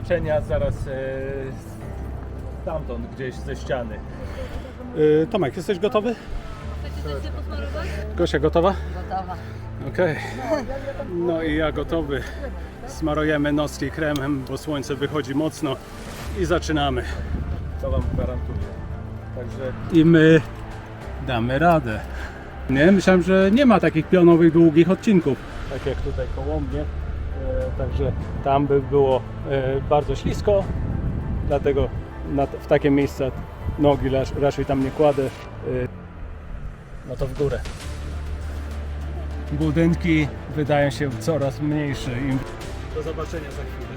zobaczenia zaraz stamtąd, gdzieś ze ściany. Tomek, jesteś gotowy? Chcecie się posmarować? Gosia, gotowa? Gotowa. Okej. No i ja gotowy. Smarujemy nocki kremem, bo słońce wychodzi mocno i zaczynamy. To Wam gwarantuję. Także I my damy radę. Nie, myślałem, że nie ma takich pionowych, długich odcinków. Tak jak tutaj koło mnie. Także tam by było bardzo ślisko. Dlatego w takie miejsca nogi raczej tam nie kładę. No to w górę. Budynki wydają się coraz mniejsze. Do zobaczenia za chwilę.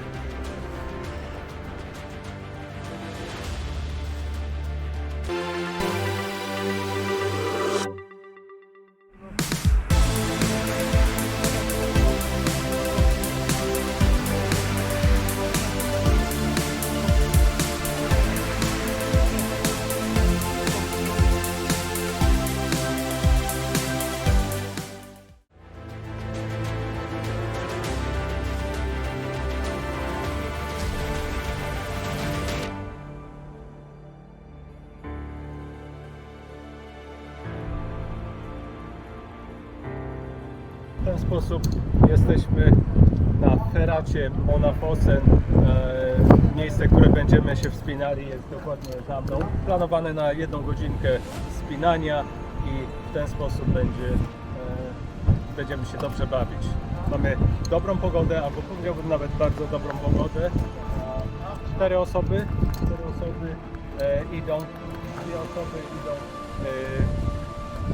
W ten sposób jesteśmy na feracie Monafosen. Miejsce, które będziemy się wspinali, jest dokładnie za mną. Planowane na 1 godzinkę wspinania i w ten sposób będziemy się dobrze bawić. Mamy dobrą pogodę, albo powiedziałbym nawet bardzo dobrą pogodę. 4 osoby idą,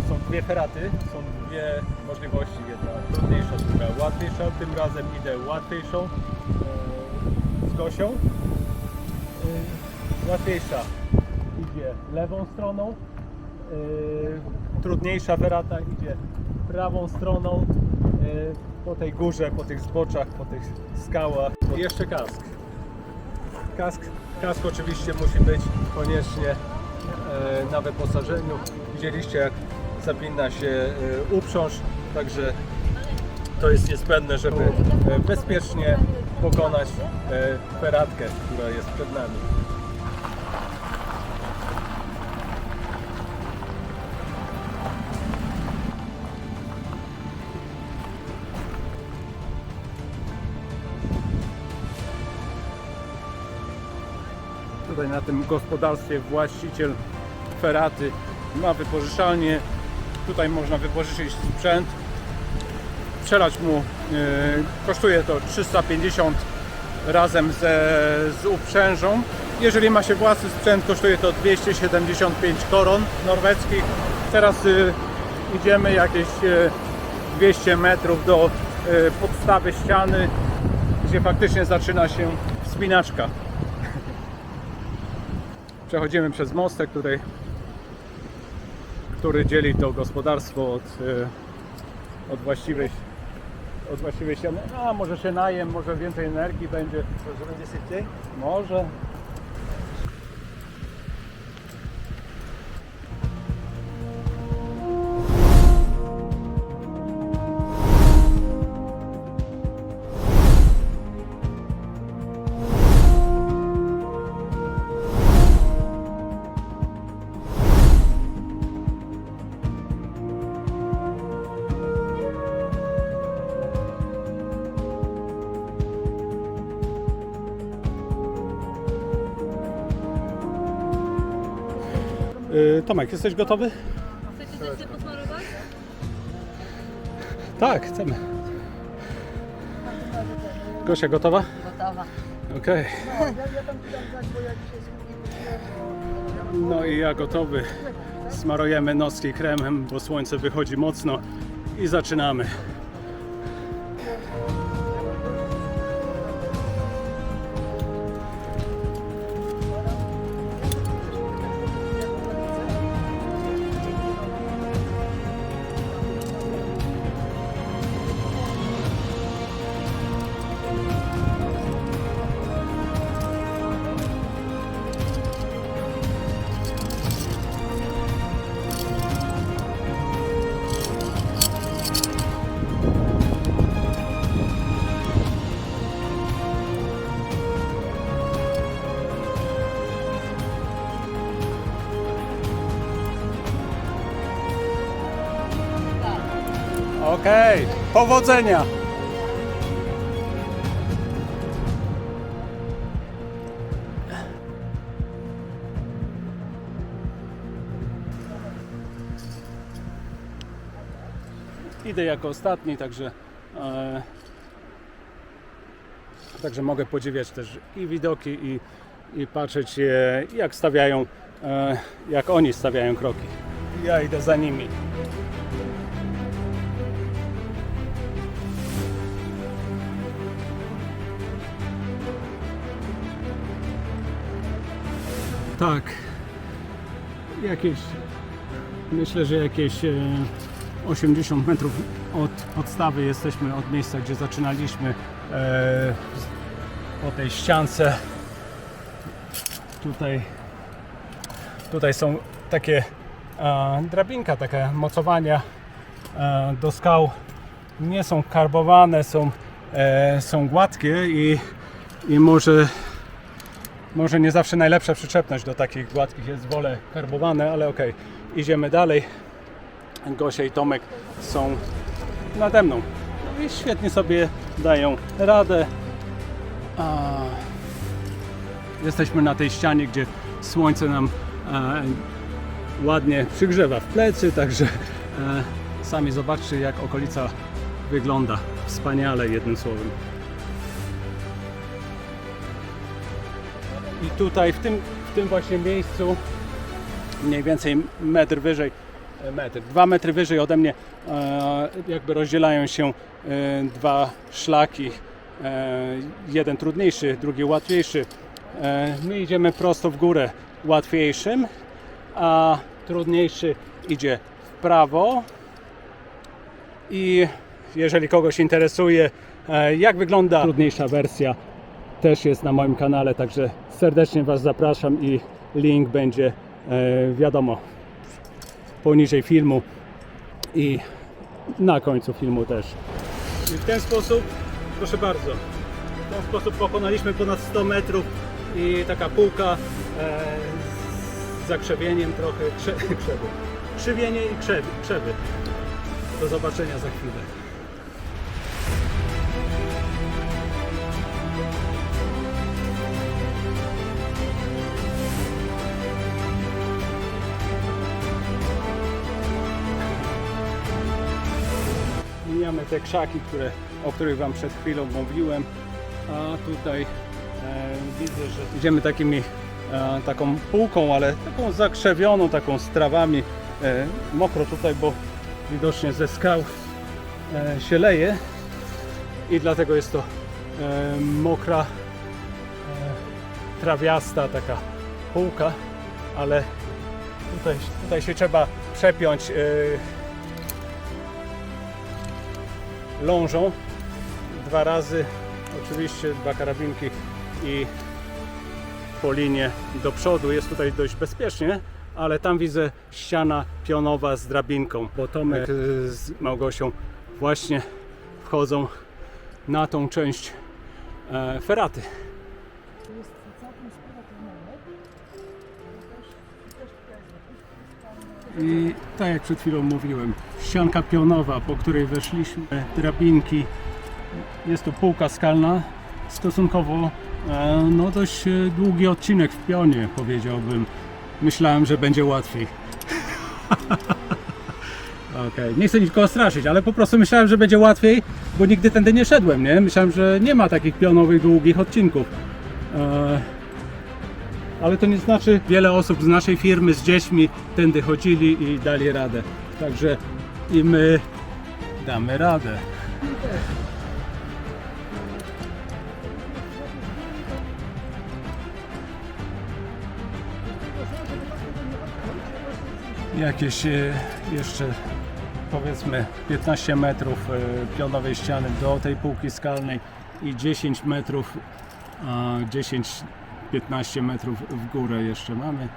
są 2 feraty, są 2 możliwości, jedna trudniejsza, druga łatwiejsza. Tym razem idę łatwiejszą z Gosią. Łatwiejsza idzie lewą stroną, trudniejsza ferata idzie prawą stroną, po tej górze, po tych zboczach, po tych skałach. I jeszcze kask. Kask oczywiście musi być koniecznie na wyposażeniu. Widzieliście, jak zapina się uprząż, także to jest niezbędne, żeby bezpiecznie pokonać feratkę, która jest przed nami. Tutaj na tym gospodarstwie właściciel feraty ma wypożyczalnię. Tutaj można wypożyczyć sprzęt. Przelać mu kosztuje to 350 razem z uprzężą. Jeżeli ma się własny sprzęt, kosztuje to 275 koron norweskich. Teraz idziemy jakieś 200 metrów do podstawy ściany, gdzie faktycznie zaczyna się wspinaczka. Przechodzimy przez mostek, który dzieli to gospodarstwo od właściwej ściany. A może się najem, może więcej energii będzie. Może będzie szybciej? Może. Tomek, jesteś gotowy? Chcecie się posmarować? Tak, chcemy. Gosia, gotowa? Gotowa. Okej. No i ja gotowy. Smarujemy nocki kremem, bo słońce wychodzi mocno i zaczynamy. Hej, powodzenia! Idę jako ostatni, także mogę podziwiać też i widoki, i patrzeć jak stawiają, jak oni stawiają kroki. Ja idę za nimi. Tak, myślę, że jakieś 80 metrów od podstawy jesteśmy, od miejsca, gdzie zaczynaliśmy, po tej ściance. Tutaj są takie drabinka, takie mocowania do skał. Nie są karbowane, są gładkie i może nie zawsze najlepsza przyczepność do takich gładkich jest, wolę karbowane, ale okej. Idziemy dalej. Gosia i Tomek są nade mną i świetnie sobie dają radę. Jesteśmy na tej ścianie, gdzie słońce nam ładnie przygrzewa w plecy, także sami zobaczcie, jak okolica wygląda. Wspaniale, jednym słowem. I tutaj w tym właśnie miejscu, mniej więcej metr wyżej, 2 metry wyżej ode mnie, jakby rozdzielają się dwa szlaki, jeden trudniejszy, drugi łatwiejszy. My idziemy prosto w górę łatwiejszym, a trudniejszy idzie w prawo. I jeżeli kogoś interesuje, jak wygląda trudniejsza wersja, też jest na moim kanale, także serdecznie Was zapraszam i link będzie, wiadomo, poniżej filmu i na końcu filmu też. I w ten sposób, proszę bardzo, w ten sposób pokonaliśmy ponad 100 metrów i taka półka z zakrzewieniem trochę, krzywienie i krzewy. Do zobaczenia za chwilę. Mijamy te krzaki, o których Wam przed chwilą mówiłem, a tutaj widzę, że idziemy taką półką, ale taką zakrzewioną, taką z trawami. Mokro tutaj, bo widocznie ze skał się leje i dlatego jest to mokra, trawiasta taka półka, ale tutaj się trzeba przepiąć lążą 2 razy, oczywiście 2 karabinki i po linię do przodu. Jest tutaj dość bezpiecznie, ale tam widzę ściana pionowa z drabinką, bo Tomek z Małgosią właśnie wchodzą na tą część feraty. I tak jak przed chwilą mówiłem, ścianka pionowa, po której weszliśmy, drabinki. Jest to półka skalna, stosunkowo dość długi odcinek w pionie, powiedziałbym. Myślałem, że będzie łatwiej. Okay. Nie chcę nikogo straszyć, ale po prostu myślałem, że będzie łatwiej, bo nigdy tędy nie szedłem, nie? Myślałem, że nie ma takich pionowych, długich odcinków. Ale to nie znaczy, wiele osób z naszej firmy z dziećmi tędy chodzili i dali radę. Także i my damy radę. Jakieś jeszcze powiedzmy 15 metrów pionowej ściany do tej półki skalnej i 10 metrów, 10-15 metrów w górę jeszcze mamy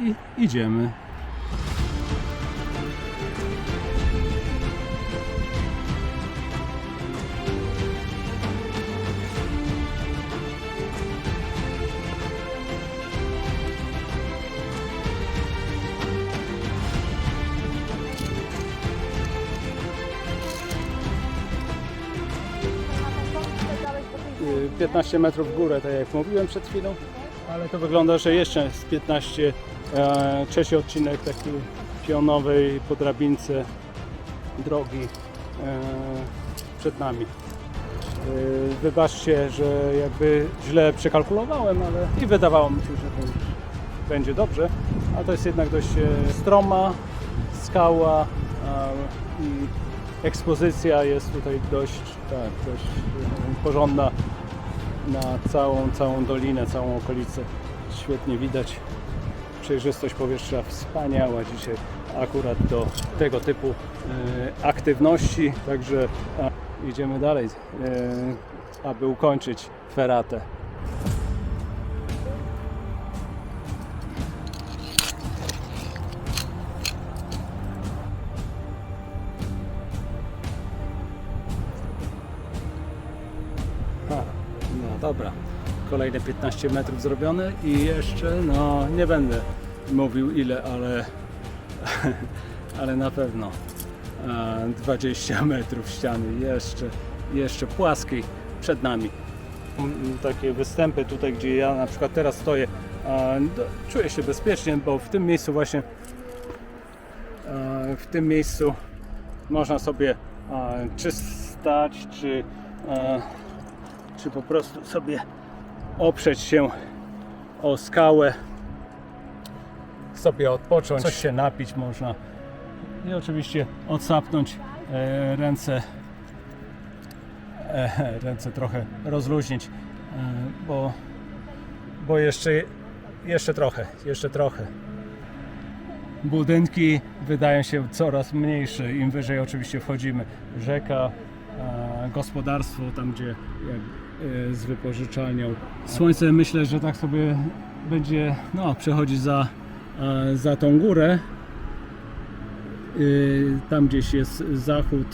i idziemy. 15 metrów w górę, tak jak mówiłem przed chwilą, ale to wygląda, że jeszcze jest 15, trzeci odcinek takiej pionowej po drabince drogi przed nami. Wybaczcie, że jakby źle przekalkulowałem, ale i wydawało mi się, że to już będzie dobrze, a to jest jednak dość stroma skała i ekspozycja jest tutaj dość porządna na całą dolinę, całą okolicę. Świetnie widać. Przejrzystość powietrza wspaniała dzisiaj akurat do tego typu aktywności, także idziemy dalej, aby ukończyć feratę. No dobra, kolejne 15 metrów zrobione i jeszcze, no nie będę mówił ile, ale na pewno 20 metrów ściany jeszcze płaskiej przed nami. Takie występy tutaj, gdzie ja na przykład teraz stoję, czuję się bezpiecznie, bo w tym miejscu właśnie można sobie czy stać, czy po prostu sobie oprzeć się o skałę, sobie odpocząć, coś się napić można i oczywiście odsapnąć ręce rozluźnić, bo jeszcze trochę. Budynki wydają się coraz mniejsze, im wyżej oczywiście wchodzimy. Rzeka, gospodarstwo, tam gdzie z wypożyczalnią. Słońce myślę, że tak sobie będzie przechodzić za tą górę. Tam gdzieś jest zachód,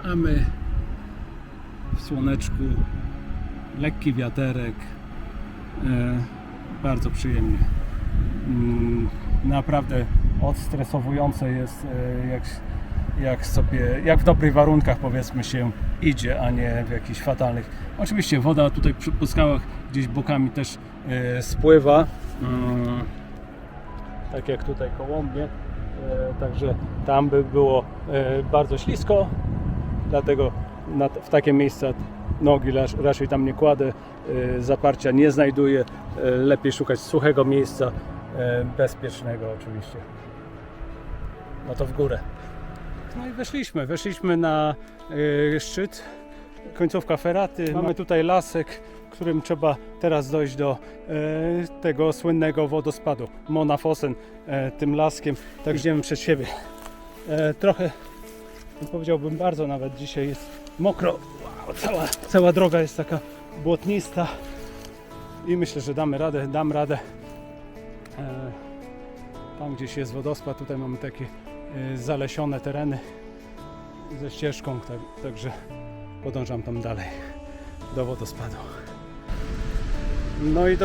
a my w słoneczku, lekki wiaterek, bardzo przyjemnie. Naprawdę odstresowujące jest, jak w dobrych warunkach powiedzmy się idzie, a nie w jakichś fatalnych. Oczywiście woda tutaj po skałach gdzieś bokami też spływa, tak jak tutaj koło mnie, także tam by było bardzo ślisko, dlatego w takie miejsca nogi raczej tam nie kładę, zaparcia nie znajduję, lepiej szukać suchego miejsca, bezpiecznego oczywiście. No to w górę. No i weszliśmy na szczyt, końcówka feraty. Mamy tutaj lasek, którym trzeba teraz dojść do tego słynnego wodospadu Monafosen, tym laskiem. Tak idziemy przed siebie. Trochę, powiedziałbym bardzo nawet dzisiaj jest mokro. Wow, cała droga jest taka błotnista i myślę, że dam radę. Tam gdzieś jest wodospad, tutaj mamy takie zalesione tereny ze ścieżką, także podążam tam dalej do wodospadu. No i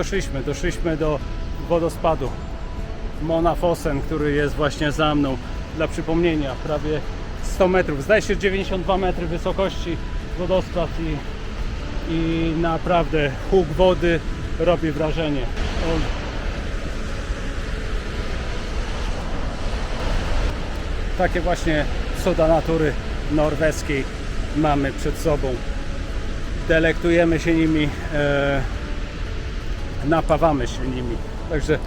doszliśmy do wodospadu Monafosen, który jest właśnie za mną. Dla przypomnienia, prawie 100 metrów, zdaje się 92 metry wysokości wodospad i naprawdę huk wody robi wrażenie. Takie właśnie cuda natury norweskiej mamy przed sobą. Delektujemy się nimi, napawamy się nimi. Także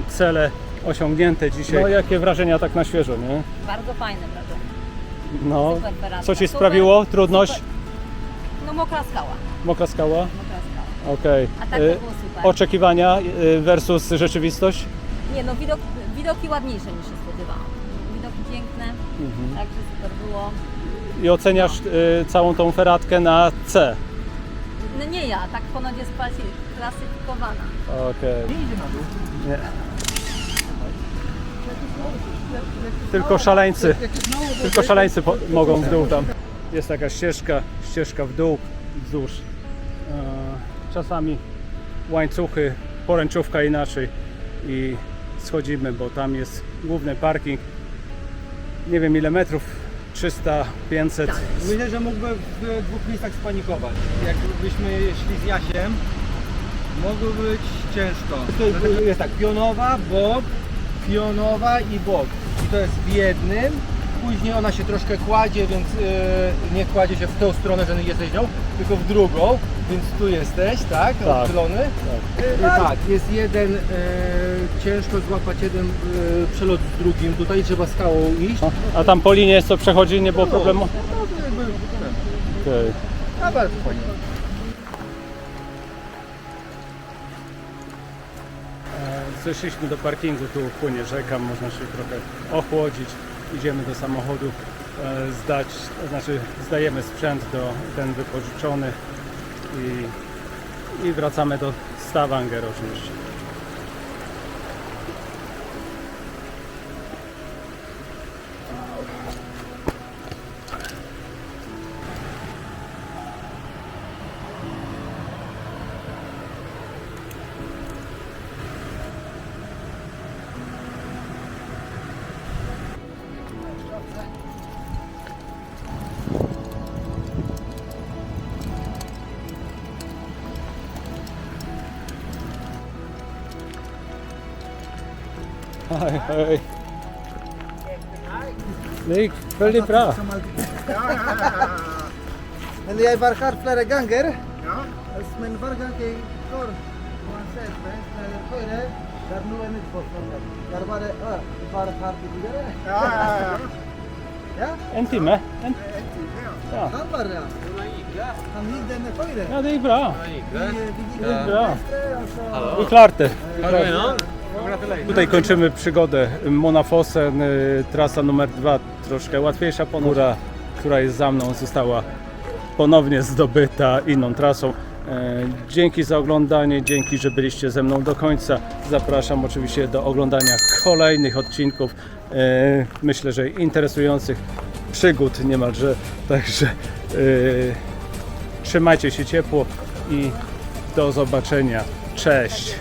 cele osiągnięte dzisiaj. No jakie wrażenia tak na świeżo, nie? Bardzo fajne wrażenie. No, Super feratka. co Ci Super, sprawiło? Trudność? super. No mokra skała. Mokra skała? Mokra skała. Okej. A tak to było super. Oczekiwania versus rzeczywistość? Nie no, widoki ładniejsze niż się spodziewałam. Widoki piękne, także super było. I oceniasz całą tą feratkę na C? No nie ja, tak ponoć jest klasyfikowana. Okej. Nie. Tylko szaleńcy mogą w dół tam. Jest taka ścieżka w dół, wzdłuż. Czasami łańcuchy, poręczówka inaczej i schodzimy, bo tam jest główny parking. Nie wiem ile metrów, 300, 500. Tak. Myślę, że mógłby w dwóch miejscach spanikować. Jakbyśmy szli z Jasiem, mogło być ciężko. To jest tak, pionowa i bok. I to jest w jednym. Później ona się troszkę kładzie, więc nie kładzie się w tą stronę, że jesteś nią, tylko w drugą. Więc tu jesteś, tak? Tak. Odchylony. Tak, jest jeden, ciężko złapać jeden przelot z drugim. Tutaj trzeba skałą iść. A tam po linii jest to przechodzi, nie było problemu? No, to jakby, Okej. a bardzo fajnie. Zeszliśmy do parkingu, tu płynie rzeka, można się trochę ochłodzić. Idziemy do samochodu, zdajemy sprzęt do ten wypożyczony i wracamy do Stavanger oczywiście. Hej, hej. Leuk, väldigt bra. En jij var här flera gånger? Ja. Men varje gång jag går på en sätt, höjre, där nu är mitt påstående. Där var det, var här tidigare? Ja. En timme. Ja, Han var det. Han gick den med höjre. ja det gick bra. Vi gick Det gick bra. vänster och så... Vi klart det. Tutaj kończymy przygodę Monafosen, trasa numer 2, troszkę łatwiejsza ponura, która jest za mną, została ponownie zdobyta inną trasą. Dzięki za oglądanie, dzięki, że byliście ze mną do końca. Zapraszam oczywiście do oglądania kolejnych odcinków, myślę, że interesujących przygód niemalże, także trzymajcie się ciepło i do zobaczenia. Cześć!